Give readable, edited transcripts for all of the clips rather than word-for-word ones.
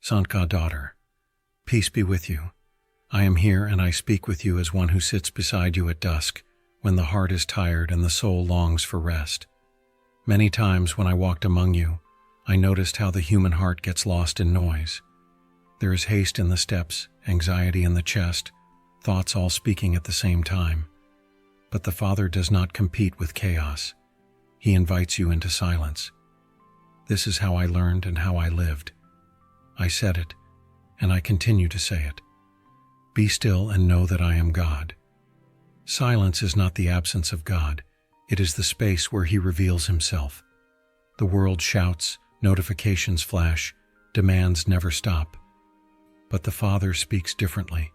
Sanka, daughter, peace be with you. I am here and I speak with you as one who sits beside you at dusk, when the heart is tired and the soul longs for rest. Many times when I walked among you, I noticed how the human heart gets lost in noise. There is haste in the steps, anxiety in the chest, thoughts all speaking at the same time. But the Father does not compete with chaos. He invites you into silence. This is how I learned and how I lived. I said it, and I continue to say it. Be still and know that I am God. Silence is not the absence of God. It is the space where He reveals Himself. The world shouts, notifications flash, demands never stop. But the Father speaks differently.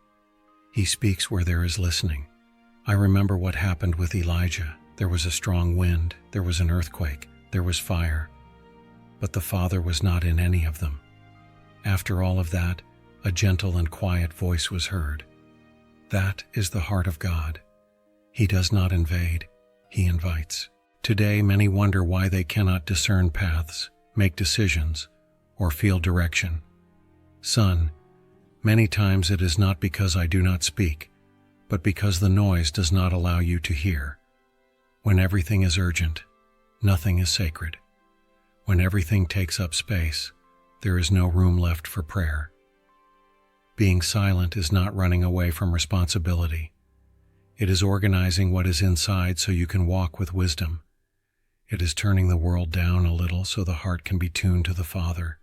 He speaks where there is listening. I remember what happened with Elijah. There was a strong wind, there was an earthquake, there was fire. But the Father was not in any of them. After all of that, a gentle and quiet voice was heard. That is the heart of God. He does not invade, He invites. Today, many wonder why they cannot discern paths, make decisions, or feel direction. Son, many times it is not because I do not speak, but because the noise does not allow you to hear. When everything is urgent, nothing is sacred. When everything takes up space, there is no room left for prayer. Being silent is not running away from responsibility. It is organizing what is inside so you can walk with wisdom. It is turning the world down a little so the heart can be tuned to the Father.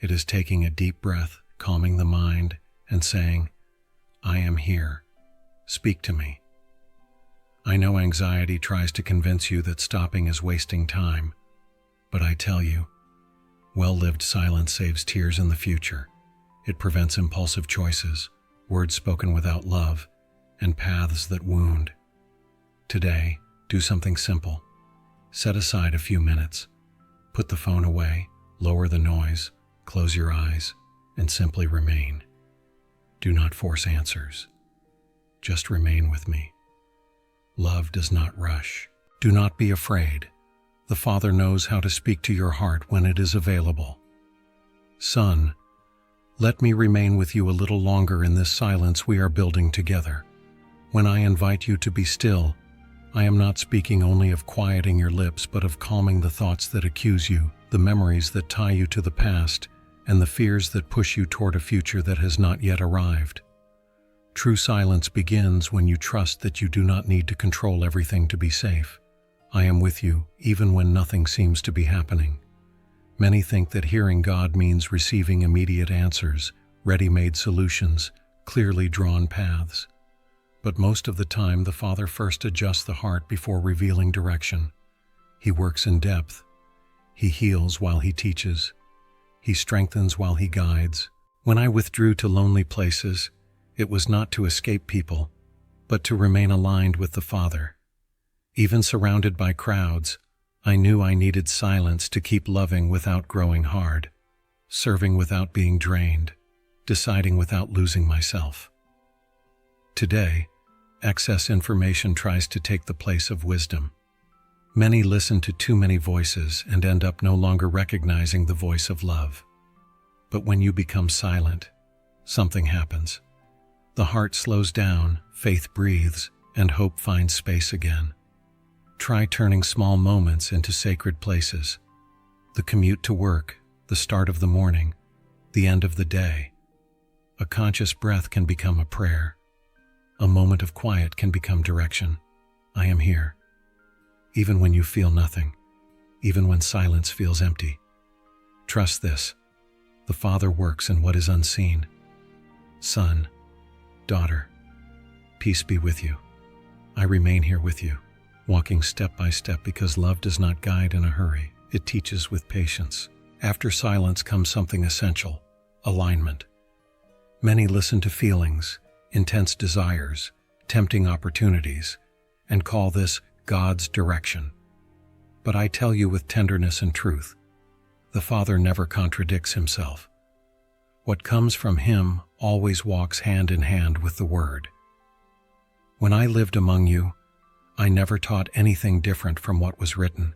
It is taking a deep breath, calming the mind, and saying, I am here. Speak to me. I know anxiety tries to convince you that stopping is wasting time, but I tell you, well-lived silence saves tears in the future. It prevents impulsive choices, words spoken without love, and paths that wound. Today, do something simple. Set aside a few minutes. Put the phone away, lower the noise, close your eyes, and simply remain. Do not force answers. Just remain with me. Love does not rush. Do not be afraid. The Father knows how to speak to your heart when it is available. Son, let me remain with you a little longer in this silence we are building together. When I invite you to be still, I am not speaking only of quieting your lips, but of calming the thoughts that accuse you, the memories that tie you to the past, and the fears that push you toward a future that has not yet arrived. True silence begins when you trust that you do not need to control everything to be safe. I am with you, even when nothing seems to be happening. Many think that hearing God means receiving immediate answers, ready-made solutions, clearly drawn paths. But most of the time, the Father first adjusts the heart before revealing direction. He works in depth. He heals while He teaches. He strengthens while He guides. When I withdrew to lonely places, it was not to escape people, but to remain aligned with the Father. Even surrounded by crowds, I knew I needed silence to keep loving without growing hard, serving without being drained, deciding without losing myself. Today, excess information tries to take the place of wisdom. Many listen to too many voices and end up no longer recognizing the voice of love. But when you become silent, something happens. The heart slows down, faith breathes, and hope finds space again. Try turning small moments into sacred places. The commute to work, the start of the morning, the end of the day. A conscious breath can become a prayer. A moment of quiet can become direction. I am here. Even when you feel nothing, even when silence feels empty. Trust this. The Father works in what is unseen. Son, daughter, peace be with you. I remain here with you, walking step by step because love does not guide in a hurry. It teaches with patience. After silence comes something essential, alignment. Many listen to feelings, intense desires, tempting opportunities, and call this God's direction. But I tell you with tenderness and truth, the Father never contradicts Himself. What comes from Him always walks hand in hand with the Word. When I lived among you, I never taught anything different from what was written.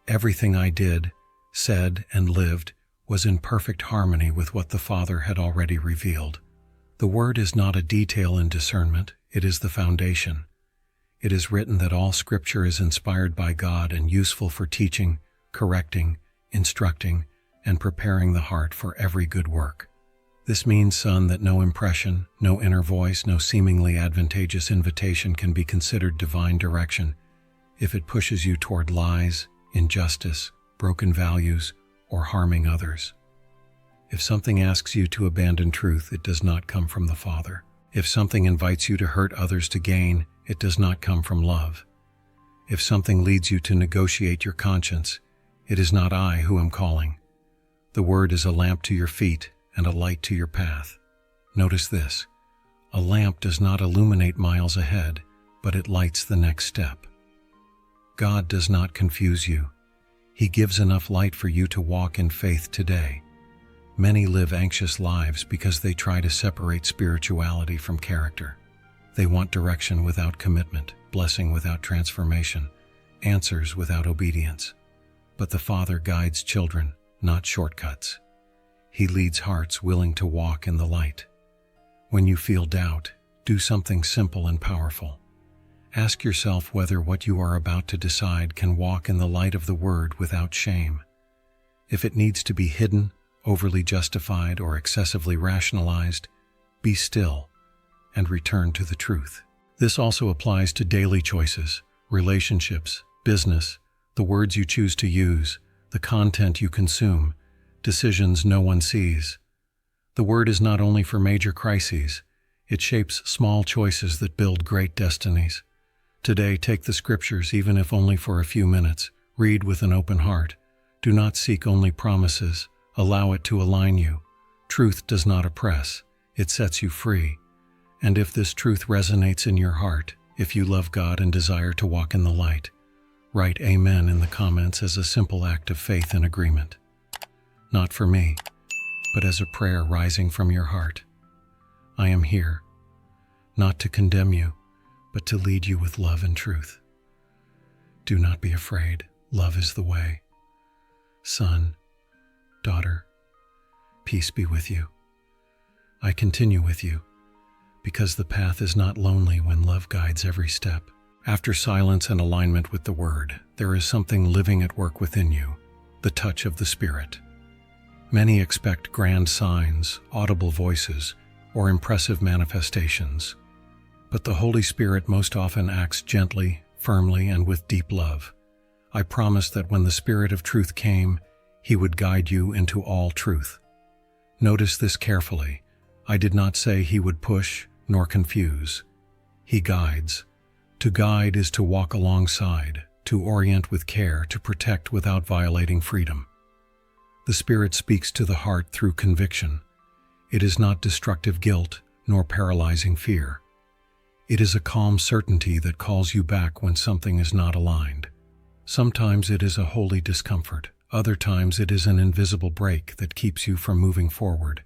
Everything I did, said, and lived was in perfect harmony with what the Father had already revealed. The Word is not a detail in discernment, it is the foundation. It is written that all Scripture is inspired by God and useful for teaching, correcting, instructing, and preparing the heart for every good work. This means, son, that no impression, no inner voice, no seemingly advantageous invitation can be considered divine direction if it pushes you toward lies, injustice, broken values, or harming others. If something asks you to abandon truth, it does not come from the Father. If something invites you to hurt others to gain, it does not come from love. If something leads you to negotiate your conscience, it is not I who am calling. The Word is a lamp to your feet and a light to your path. Notice this: a lamp does not illuminate miles ahead, but it lights the next step. God does not confuse you. He gives enough light for you to walk in faith today. Many live anxious lives because they try to separate spirituality from character. They want direction without commitment, blessing without transformation, answers without obedience. But the Father guides children, not shortcuts. He leads hearts willing to walk in the light. When you feel doubt, do something simple and powerful. Ask yourself whether what you are about to decide can walk in the light of the Word without shame. If it needs to be hidden, overly justified, or excessively rationalized, be still and return to the truth. This also applies to daily choices, relationships, business, the words you choose to use, the content you consume, decisions no one sees. The Word is not only for major crises, it shapes small choices that build great destinies. Today, take the Scriptures, even if only for a few minutes. Read with an open heart. Do not seek only promises. Allow it to align you. Truth does not oppress. It sets you free. And if this truth resonates in your heart, if you love God and desire to walk in the light, write Amen in the comments as a simple act of faith and agreement. Not for me, but as a prayer rising from your heart. I am here, not to condemn you, but to lead you with love and truth. Do not be afraid. Love is the way. Son, daughter, peace be with you. I continue with you, because the path is not lonely when love guides every step. After silence and alignment with the Word, there is something living at work within you, the touch of the Spirit. Many expect grand signs, audible voices, or impressive manifestations. But the Holy Spirit most often acts gently, firmly, and with deep love. I promised that when the Spirit of truth came, He would guide you into all truth. Notice this carefully. I did not say He would push nor confuse. He guides. To guide is to walk alongside, to orient with care, to protect without violating freedom. The Spirit speaks to the heart through conviction. It is not destructive guilt nor paralyzing fear. It is a calm certainty that calls you back when something is not aligned. Sometimes it is a holy discomfort. Other times it is an invisible brake that keeps you from moving forward,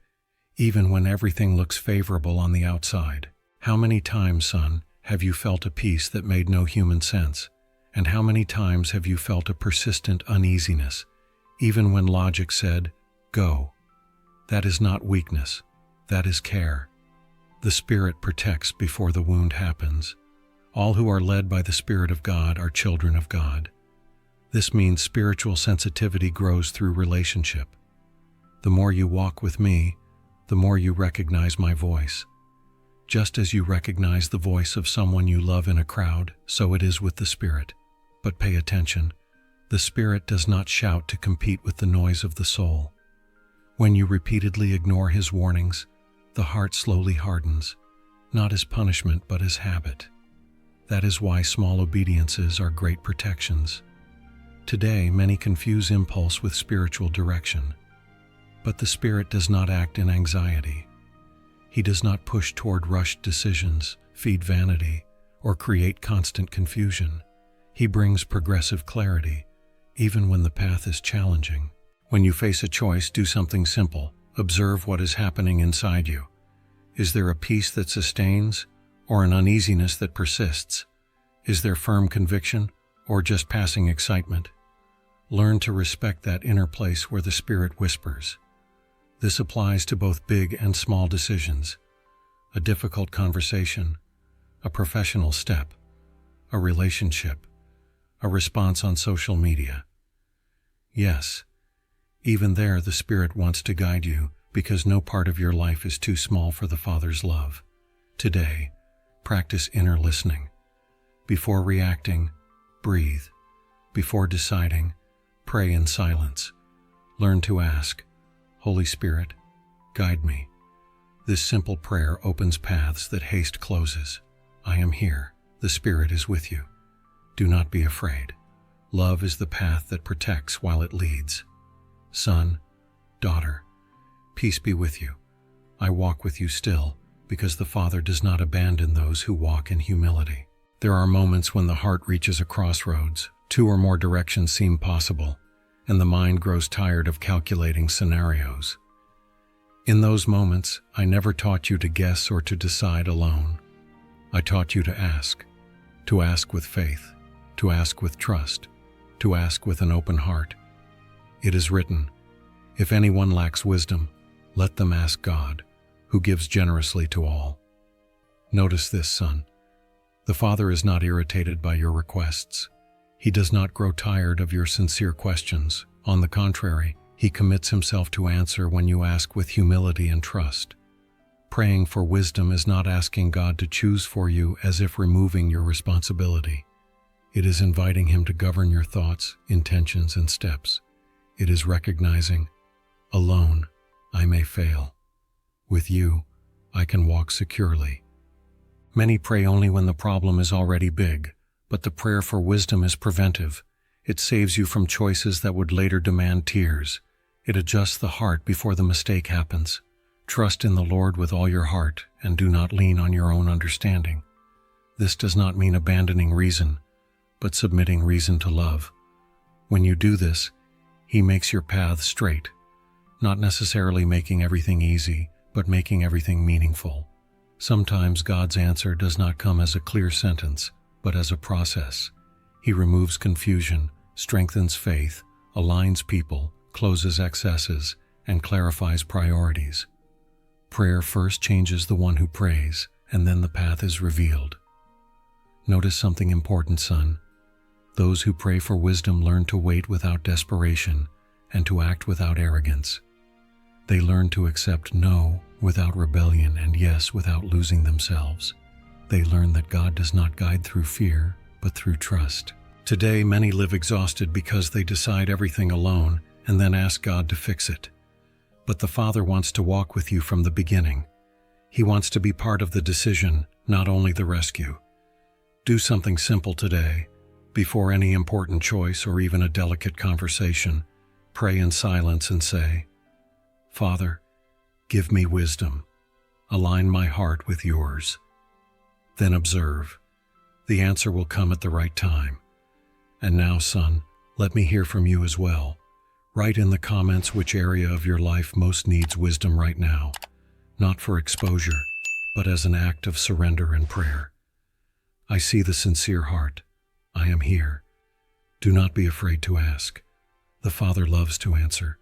even when everything looks favorable on the outside. How many times, son, have you felt a peace that made no human sense? And how many times have you felt a persistent uneasiness, even when logic said, go? That is not weakness. That is care. The Spirit protects before the wound happens. All who are led by the Spirit of God are children of God. This means spiritual sensitivity grows through relationship. The more you walk with me, the more you recognize my voice. Just as you recognize the voice of someone you love in a crowd, so it is with the Spirit. But pay attention. The Spirit does not shout to compete with the noise of the soul. When you repeatedly ignore His warnings, the heart slowly hardens, not as punishment but as habit. That is why small obediences are great protections. Today, many confuse impulse with spiritual direction. But the Spirit does not act in anxiety. He does not push toward rushed decisions, feed vanity, or create constant confusion. He brings progressive clarity, even when the path is challenging. When you face a choice, do something simple. Observe what is happening inside you. Is there a peace that sustains, or an uneasiness that persists? Is there firm conviction, or just passing excitement? Learn to respect that inner place where the Spirit whispers. This applies to both big and small decisions, a difficult conversation, a professional step, a relationship, a response on social media. Yes, even there the Spirit wants to guide you because no part of your life is too small for the Father's love. Today, practice inner listening. Before reacting, breathe. Before deciding, pray in silence. Learn to ask, Holy Spirit, guide me. This simple prayer opens paths that haste closes. I am here. The Spirit is with you. Do not be afraid. Love is the path that protects while it leads. Son, daughter, peace be with you. I walk with you still, because the Father does not abandon those who walk in humility. There are moments when the heart reaches a crossroads, two or more directions seem possible, and the mind grows tired of calculating scenarios. In those moments, I never taught you to guess or to decide alone. I taught you to ask with faith, to ask with trust, to ask with an open heart. It is written, if anyone lacks wisdom, let them ask God, who gives generously to all. Notice this, son. The Father is not irritated by your requests. He does not grow tired of your sincere questions. On the contrary, He commits Himself to answer when you ask with humility and trust. Praying for wisdom is not asking God to choose for you as if removing your responsibility. It is inviting Him to govern your thoughts, intentions, and steps. It is recognizing, alone, I may fail. With you, I can walk securely. Many pray only when the problem is already big, but the prayer for wisdom is preventive. It saves you from choices that would later demand tears. It adjusts the heart before the mistake happens. Trust in the Lord with all your heart and do not lean on your own understanding. This does not mean abandoning reason, but submitting reason to love. When you do this, He makes your path straight, not necessarily making everything easy, but making everything meaningful. Sometimes God's answer does not come as a clear sentence, but as a process. He removes confusion, strengthens faith, aligns people, closes excesses, and clarifies priorities. Prayer first changes the one who prays, and then the path is revealed. Notice something important, son. Those who pray for wisdom learn to wait without desperation and to act without arrogance. They learn to accept no without rebellion and yes without losing themselves. They learn that God does not guide through fear, but through trust. Today, many live exhausted because they decide everything alone and then ask God to fix it. But the Father wants to walk with you from the beginning. He wants to be part of the decision, not only the rescue. Do something simple today. Before any important choice or even a delicate conversation, pray in silence and say, Father, give me wisdom. Align my heart with yours. Then observe. The answer will come at the right time. And now, son, let me hear from you as well. Write in the comments which area of your life most needs wisdom right now, not for exposure, but as an act of surrender and prayer. I see the sincere heart. I am here. Do not be afraid to ask. The Father loves to answer.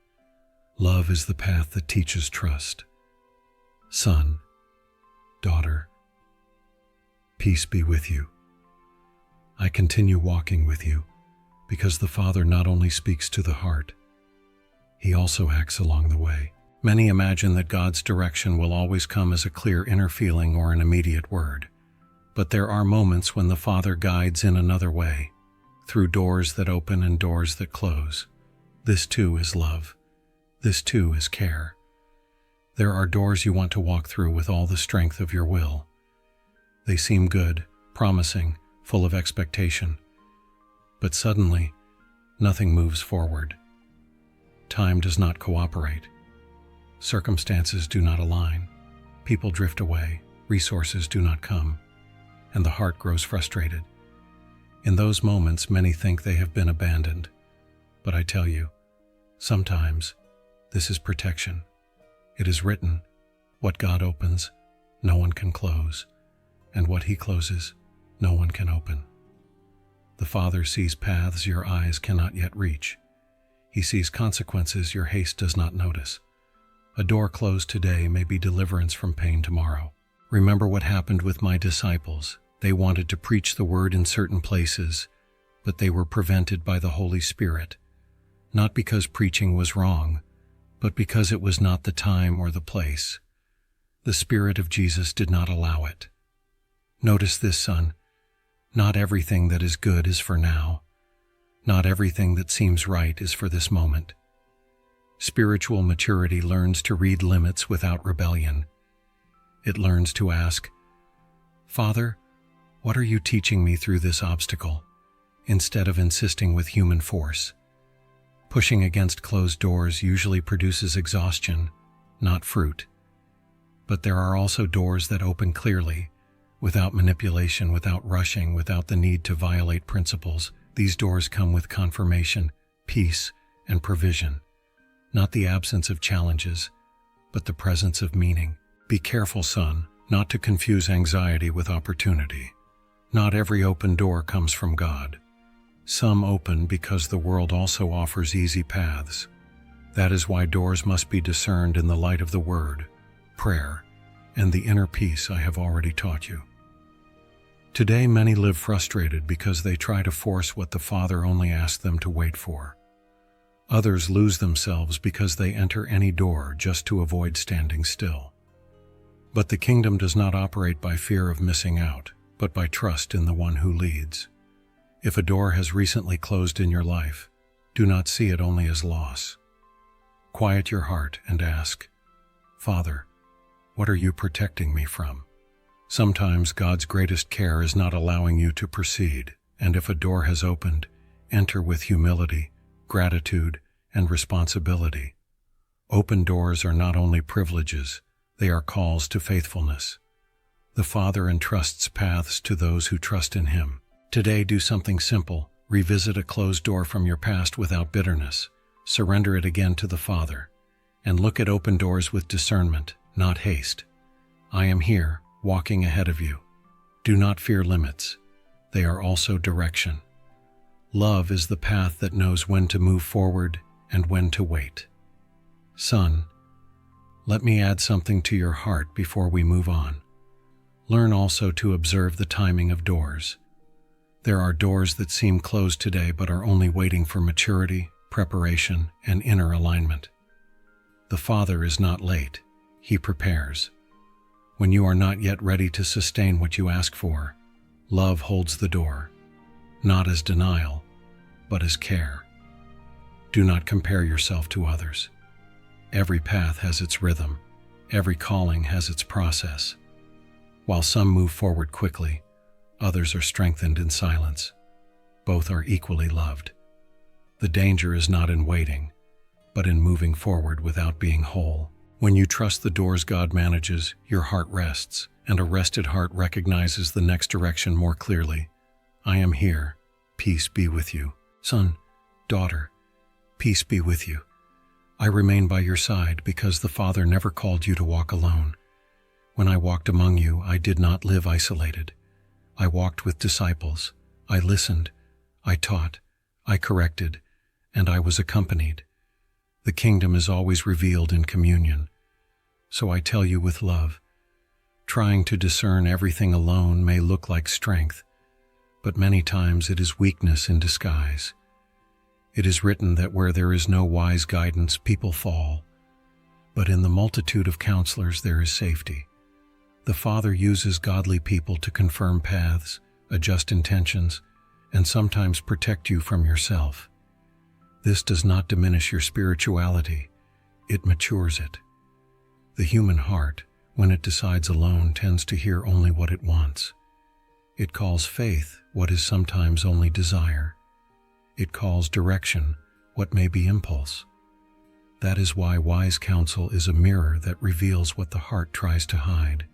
Love is the path that teaches trust. Son, daughter, peace be with you. I continue walking with you because the Father not only speaks to the heart, He also acts along the way. Many imagine that God's direction will always come as a clear inner feeling or an immediate word. But there are moments when the Father guides in another way, through doors that open and doors that close. This too is love. This too is care. There are doors you want to walk through with all the strength of your will. They seem good, promising, full of expectation. But suddenly, nothing moves forward. Time does not cooperate. Circumstances do not align. People drift away. Resources do not come. And the heart grows frustrated. In those moments, many think they have been abandoned. But I tell you, sometimes this is protection. It is written, what God opens, no one can close, and what He closes, no one can open. The Father sees paths your eyes cannot yet reach. He sees consequences your haste does not notice. A door closed today may be deliverance from pain tomorrow. Remember what happened with my disciples. They wanted to preach the word in certain places, but they were prevented by the Holy Spirit, not because preaching was wrong, but because it was not the time or the place. The Spirit of Jesus did not allow it. Notice this, son. Not everything that is good is for now. Not everything that seems right is for this moment. Spiritual maturity learns to read limits without rebellion. It learns to ask, "Father, what are you teaching me through this obstacle?" instead of insisting with human force. Pushing against closed doors usually produces exhaustion, not fruit. But there are also doors that open clearly, without manipulation, without rushing, without the need to violate principles. These doors come with confirmation, peace, and provision. Not the absence of challenges, but the presence of meaning. Be careful, son, not to confuse anxiety with opportunity. Not every open door comes from God. Some open because the world also offers easy paths. That is why doors must be discerned in the light of the Word, prayer, and the inner peace I have already taught you. Today many live frustrated because they try to force what the Father only asked them to wait for. Others lose themselves because they enter any door just to avoid standing still. But the kingdom does not operate by fear of missing out, but by trust in the one who leads. If a door has recently closed in your life, do not see it only as loss. Quiet your heart and ask, "Father, what are you protecting me from?" Sometimes God's greatest care is not allowing you to proceed, and if a door has opened, enter with humility, gratitude, and responsibility. Open doors are not only privileges, they are calls to faithfulness. The Father entrusts paths to those who trust in Him. Today, do something simple. Revisit a closed door from your past without bitterness. Surrender it again to the Father. And look at open doors with discernment, not haste. I am here, walking ahead of you. Do not fear limits. They are also direction. Love is the path that knows when to move forward and when to wait. Son, let me add something to your heart before we move on. Learn also to observe the timing of doors. There are doors that seem closed today but are only waiting for maturity, preparation, and inner alignment. The Father is not late. He prepares. When you are not yet ready to sustain what you ask for, love holds the door, not as denial, but as care. Do not compare yourself to others. Every path has its rhythm. Every calling has its process. While some move forward quickly, others are strengthened in silence. Both are equally loved. The danger is not in waiting, but in moving forward without being whole. When you trust the doors God manages, your heart rests, and a rested heart recognizes the next direction more clearly. I am here. Peace be with you. Son, daughter, peace be with you. I remain by your side because the Father never called you to walk alone. When I walked among you, I did not live isolated. I walked with disciples. I listened. I taught. I corrected. And I was accompanied. The kingdom is always revealed in communion. So I tell you with love, trying to discern everything alone may look like strength, but many times it is weakness in disguise. It is written that where there is no wise guidance, people fall, but in the multitude of counselors there is safety. The Father uses godly people to confirm paths, adjust intentions, and sometimes protect you from yourself. This does not diminish your spirituality, it matures it. The human heart, when it decides alone, tends to hear only what it wants. It calls faith what is sometimes only desire. It calls direction what may be impulse. That is why wise counsel is a mirror that reveals what the heart tries to hide.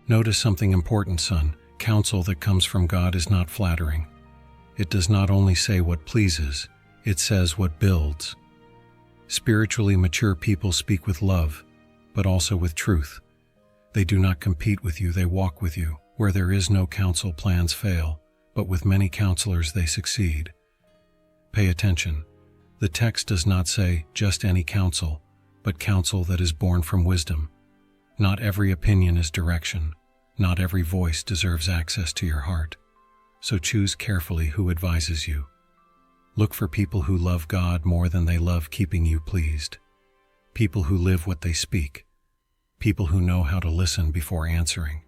Notice something important, son. Counsel that comes from God is not flattering. It does not only say what pleases, it says what builds. Spiritually mature people speak with love, but also with truth. They do not compete with you, they walk with you. Where there is no counsel, plans fail, but with many counselors they succeed. Pay attention. The text does not say just any counsel, but counsel that is born from wisdom. Not every opinion is direction. Not every voice deserves access to your heart. So choose carefully who advises you. Look for people who love God more than they love keeping you pleased. People who live what they speak. People who know how to listen before answering.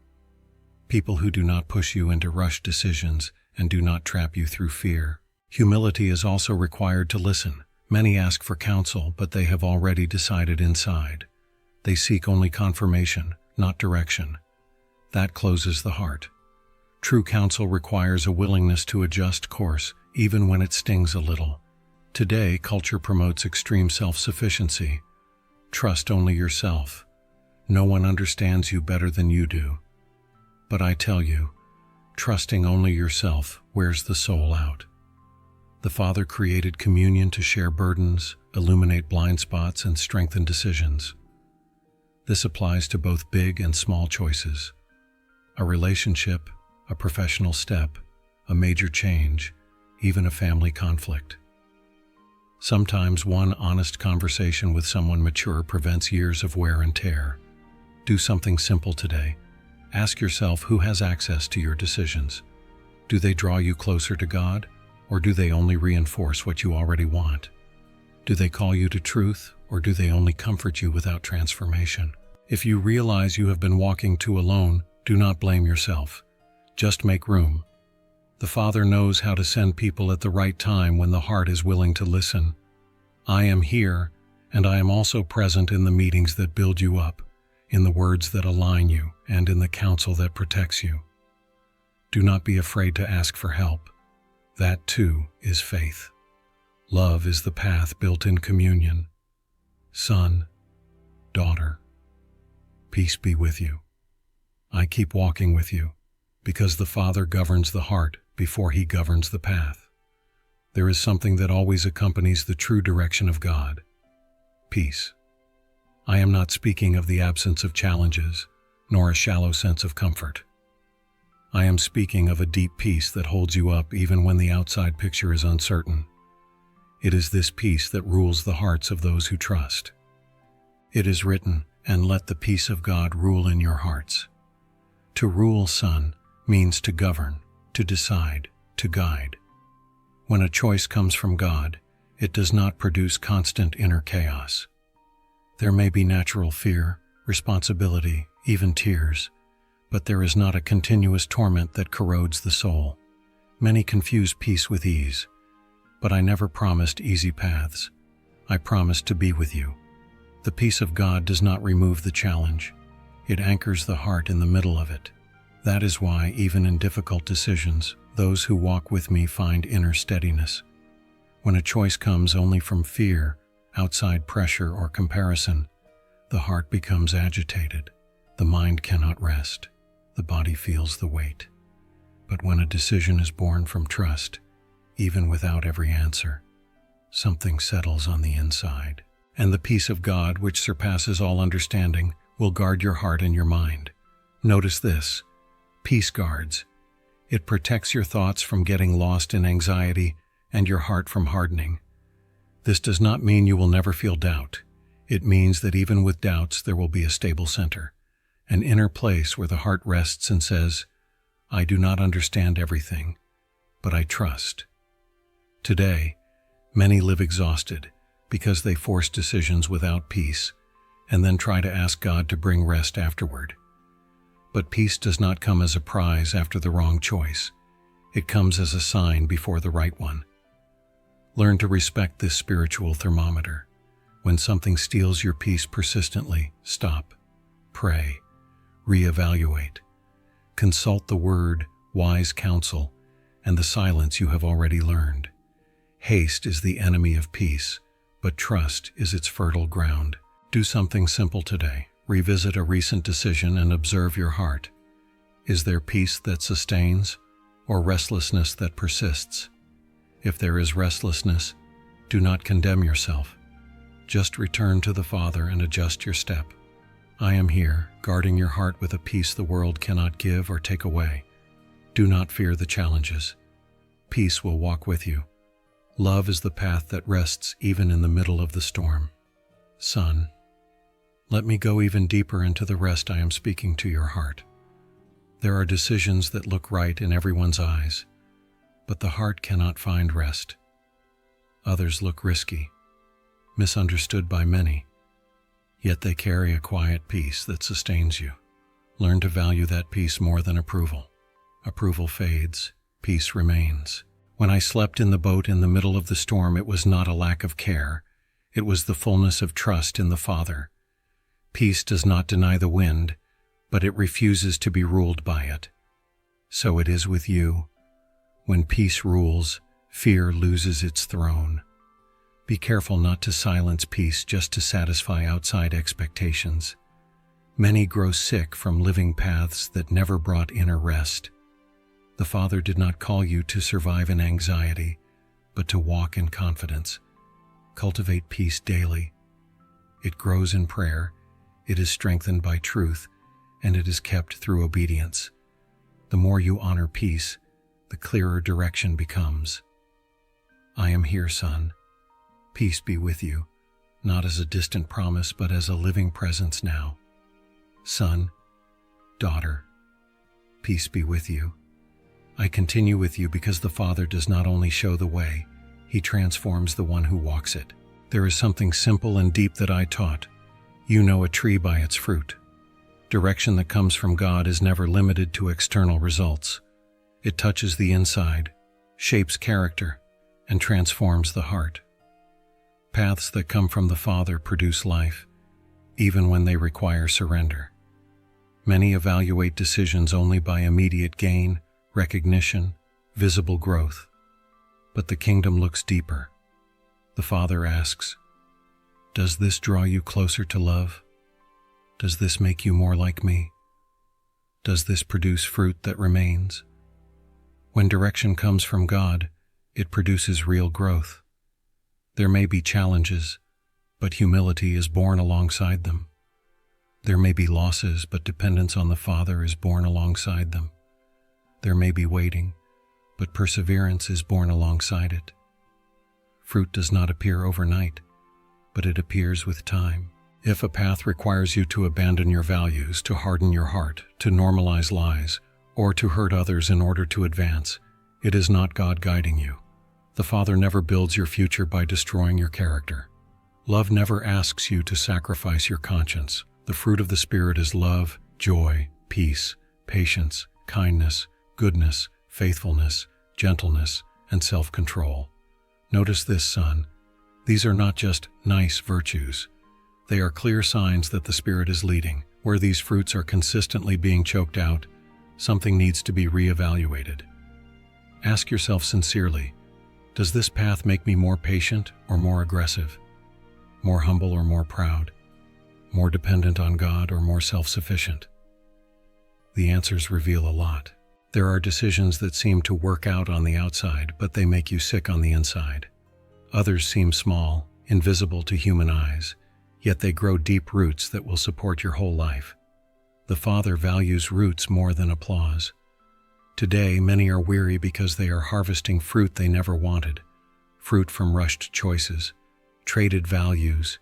People who do not push you into rushed decisions and do not trap you through fear. Humility is also required to listen. Many ask for counsel, but they have already decided inside. They seek only confirmation, not direction. That closes the heart. True counsel requires a willingness to adjust course, even when it stings a little. Today, culture promotes extreme self-sufficiency. Trust only yourself. No one understands you better than you do. But I tell you, trusting only yourself wears the soul out. The Father created communion to share burdens, illuminate blind spots, and strengthen decisions. This applies to both big and small choices. A relationship, a professional step, a major change, even a family conflict. Sometimes one honest conversation with someone mature prevents years of wear and tear. Do something simple today. Ask yourself who has access to your decisions. Do they draw you closer to God, or do they only reinforce what you already want? Do they call you to truth, or do they only comfort you without transformation? If you realize you have been walking too alone, do not blame yourself. Just make room. The Father knows how to send people at the right time when the heart is willing to listen. I am here, and I am also present in the meetings that build you up, in the words that align you, and in the counsel that protects you. Do not be afraid to ask for help. That, too, is faith. Love is the path built in communion. Son, daughter, peace be with you. I keep walking with you, because the Father governs the heart before He governs the path. There is something that always accompanies the true direction of God: peace. I am not speaking of the absence of challenges, nor a shallow sense of comfort. I am speaking of a deep peace that holds you up even when the outside picture is uncertain. It is this peace that rules the hearts of those who trust. It is written, "And let the peace of God rule in your hearts." To rule, son, means to govern, to decide, to guide. When a choice comes from God, it does not produce constant inner chaos. There may be natural fear, responsibility, even tears, but there is not a continuous torment that corrodes the soul. Many confuse peace with ease, but I never promised easy paths. I promised to be with you. The peace of God does not remove the challenge. It anchors the heart in the middle of it. That is why, even in difficult decisions, those who walk with me find inner steadiness. When a choice comes only from fear, outside pressure, or comparison, the heart becomes agitated. The mind cannot rest. The body feels the weight. But when a decision is born from trust, even without every answer, something settles on the inside. And the peace of God, which surpasses all understanding, will guard your heart and your mind. Notice this: peace guards. It protects your thoughts from getting lost in anxiety and your heart from hardening. This does not mean you will never feel doubt. It means that even with doubts, there will be a stable center, an inner place where the heart rests and says, "I do not understand everything, but I trust." Today, many live exhausted because they force decisions without peace and then try to ask God to bring rest afterward. But peace does not come as a prize after the wrong choice. It comes as a sign before the right one. Learn to respect this spiritual thermometer. When something steals your peace persistently, stop, pray, reevaluate. Consult the word, wise counsel, and the silence you have already learned. Haste is the enemy of peace, but trust is its fertile ground. Do something simple today. Revisit a recent decision and observe your heart. Is there peace that sustains, or restlessness that persists? If there is restlessness, do not condemn yourself. Just return to the Father and adjust your step. I am here, guarding your heart with a peace the world cannot give or take away. Do not fear the challenges. Peace will walk with you. Love is the path that rests even in the middle of the storm. Son, let me go even deeper into the rest I am speaking to your heart. There are decisions that look right in everyone's eyes, but the heart cannot find rest. Others look risky, misunderstood by many, yet they carry a quiet peace that sustains you. Learn to value that peace more than approval. Approval fades, peace remains. When I slept in the boat in the middle of the storm, it was not a lack of care. It was the fullness of trust in the Father. Peace does not deny the wind, but it refuses to be ruled by it. So it is with you. When peace rules, fear loses its throne. Be careful not to silence peace just to satisfy outside expectations. Many grow sick from living paths that never brought inner rest. The Father did not call you to survive in anxiety, but to walk in confidence. Cultivate peace daily. It grows in prayer, it is strengthened by truth, and it is kept through obedience. The more you honor peace, the clearer direction becomes. I am here, son. Peace be with you, not as a distant promise, but as a living presence now. Son, daughter, peace be with you. I continue with you because the Father does not only show the way, He transforms the one who walks it. There is something simple and deep that I taught. You know a tree by its fruit. Direction that comes from God is never limited to external results. It touches the inside, shapes character, and transforms the heart. Paths that come from the Father produce life, even when they require surrender. Many evaluate decisions only by immediate gain, recognition, visible growth. But the kingdom looks deeper. The Father asks, does this draw you closer to love? Does this make you more like me? Does this produce fruit that remains? When direction comes from God, it produces real growth. There may be challenges, but humility is born alongside them. There may be losses, but dependence on the Father is born alongside them. There may be waiting, but perseverance is born alongside it. Fruit does not appear overnight, but it appears with time. If a path requires you to abandon your values, to harden your heart, to normalize lies, or to hurt others in order to advance, it is not God guiding you. The Father never builds your future by destroying your character. Love never asks you to sacrifice your conscience. The fruit of the Spirit is love, joy, peace, patience, kindness, goodness, faithfulness, gentleness, and self-control. Notice this, son. These are not just nice virtues. They are clear signs that the Spirit is leading. Where these fruits are consistently being choked out, something needs to be reevaluated. Ask yourself sincerely, does this path make me more patient or more aggressive? More humble or more proud? More dependent on God or more self-sufficient? The answers reveal a lot. There are decisions that seem to work out on the outside, but they make you sick on the inside. Others seem small, invisible to human eyes, yet they grow deep roots that will support your whole life. The Father values roots more than applause. Today, many are weary because they are harvesting fruit they never wanted, fruit from rushed choices, traded values,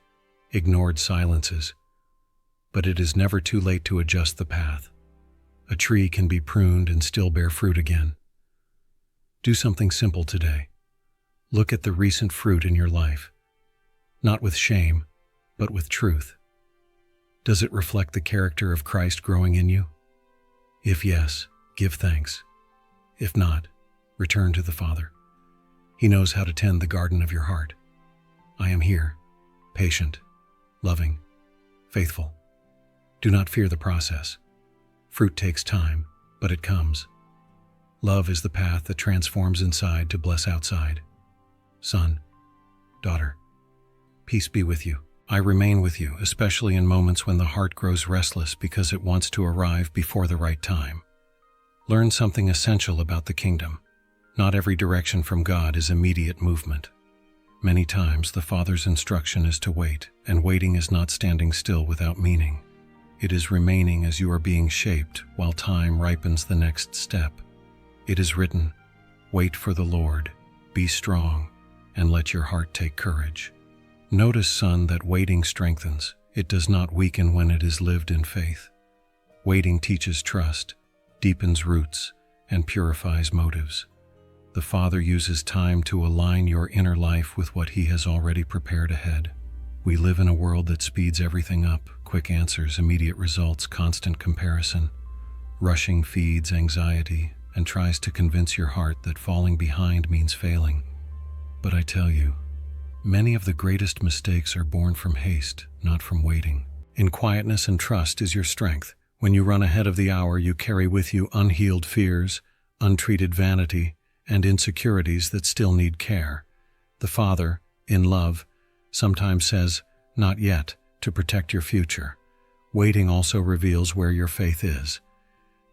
ignored silences. But it is never too late to adjust the path. A tree can be pruned and still bear fruit again. Do something simple today. Look at the recent fruit in your life, not with shame, but with truth. Does it reflect the character of Christ growing in you? If yes, give thanks. If not, return to the Father. He knows how to tend the garden of your heart. I am here, patient, loving, faithful. Do not fear the process. Fruit takes time, but it comes. Love is the path that transforms inside to bless outside. Son, daughter, peace be with you. I remain with you, especially in moments when the heart grows restless because it wants to arrive before the right time. Learn something essential about the kingdom. Not every direction from God is immediate movement. Many times the Father's instruction is to wait, and waiting is not standing still without meaning. It is remaining as you are being shaped while time ripens the next step. It is written, "Wait for the Lord, be strong, and let your heart take courage. Notice, son, that waiting strengthens. It does not weaken when it is lived in faith. Waiting teaches trust, deepens roots, and purifies motives. The Father uses time to align your inner life with what He has already prepared ahead. We live in a world that speeds everything up: quick answers, immediate results, constant comparison. Rushing feeds anxiety and tries to convince your heart that falling behind means failing. But I tell you, many of the greatest mistakes are born from haste, not from waiting. In quietness and trust is your strength. When you run ahead of the hour, you carry with you unhealed fears, untreated vanity, and insecurities that still need care. The Father, in love, sometimes says, "Not yet," to protect your future. Waiting also reveals where your faith is.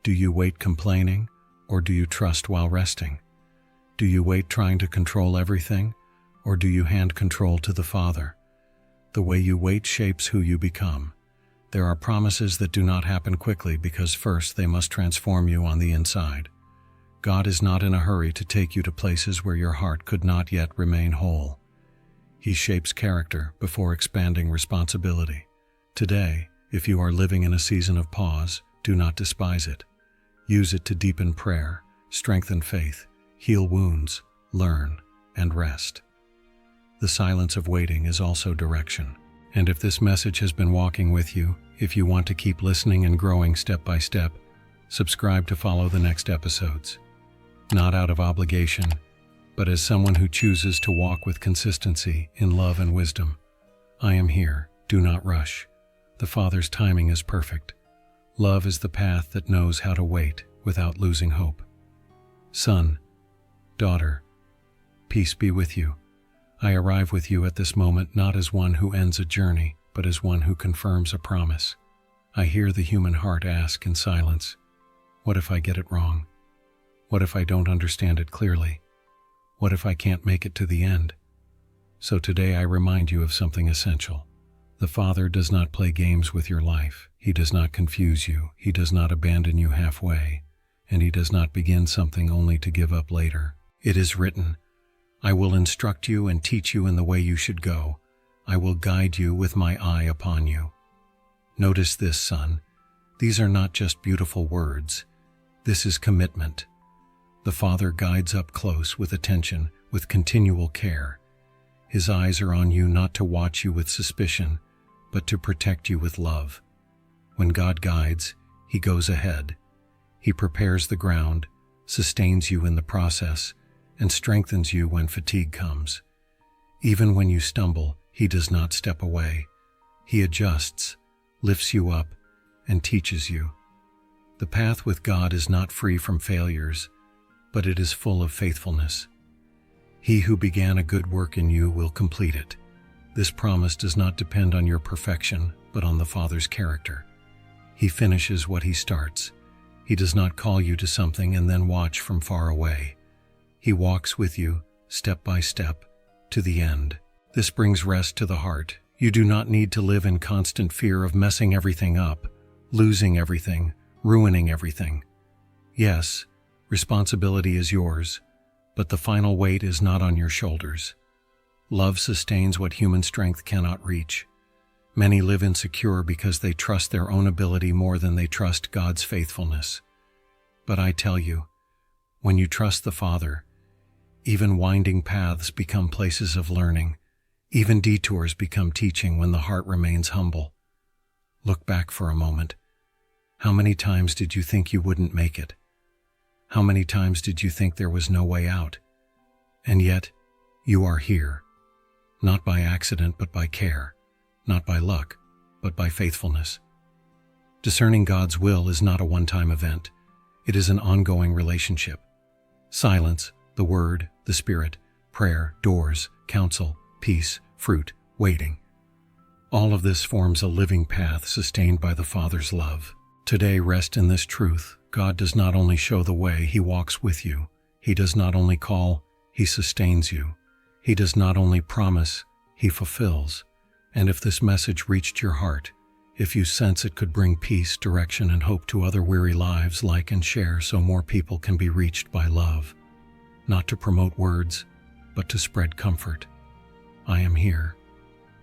Do you wait complaining, or do you trust while resting? Do you wait trying to control everything, or do you hand control to the Father? The way you wait shapes who you become. There are promises that do not happen quickly because first they must transform you on the inside. God is not in a hurry to take you to places where your heart could not yet remain whole. He shapes character before expanding responsibility. Today, if you are living in a season of pause, do not despise it. Use it to deepen prayer, strengthen faith, heal wounds, learn, and rest. The silence of waiting is also direction. And if this message has been walking with you, if you want to keep listening and growing step by step, subscribe to follow the next episodes. Not out of obligation, but as someone who chooses to walk with consistency in love and wisdom. I am here. Do not rush. The Father's timing is perfect. Love is the path that knows how to wait without losing hope. Son, daughter, peace be with you. I arrive with you at this moment not as one who ends a journey, but as one who confirms a promise. I hear the human heart ask in silence, "What if I get it wrong? What if I don't understand it clearly? What if I can't make it to the end?" So today I remind you of something essential. The Father does not play games with your life. He does not confuse you. He does not abandon you halfway. And He does not begin something only to give up later. It is written, "I will instruct you and teach you in the way you should go. I will guide you with my eye upon you." Notice this, son. These are not just beautiful words. This is commitment. The Father guides up close with attention, with continual care. His eyes are on you not to watch you with suspicion, but to protect you with love. When God guides, He goes ahead. He prepares the ground, sustains you in the process, and strengthens you when fatigue comes. Even when you stumble, He does not step away. He adjusts, lifts you up, and teaches you. The path with God is not free from failures, but it is full of faithfulness. He who began a good work in you will complete it. This promise does not depend on your perfection, but on the Father's character. He finishes what He starts. He does not call you to something and then watch from far away. He walks with you, step by step, to the end. This brings rest to the heart. You do not need to live in constant fear of messing everything up, losing everything, ruining everything. Yes, responsibility is yours, but the final weight is not on your shoulders. Love sustains what human strength cannot reach. Many live insecure because they trust their own ability more than they trust God's faithfulness. But I tell you, when you trust the Father, even winding paths become places of learning. Even detours become teaching when the heart remains humble. Look back for a moment. How many times did you think you wouldn't make it? How many times did you think there was no way out? And yet, you are here. Not by accident, but by care. Not by luck, but by faithfulness. Discerning God's will is not a one-time event. It is an ongoing relationship. Silence, the Word, the Spirit, prayer, doors, counsel, peace, fruit, waiting. All of this forms a living path sustained by the Father's love. Today, rest in this truth. God does not only show the way, He walks with you. He does not only call, He sustains you. He does not only promise, He fulfills. And if this message reached your heart, if you sense it could bring peace, direction, and hope to other weary lives, like and share so more people can be reached by love. Not to promote words, but to spread comfort. I am here.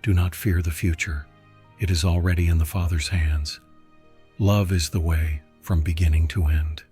Do not fear the future. It is already in the Father's hands. Love is the way from beginning to end.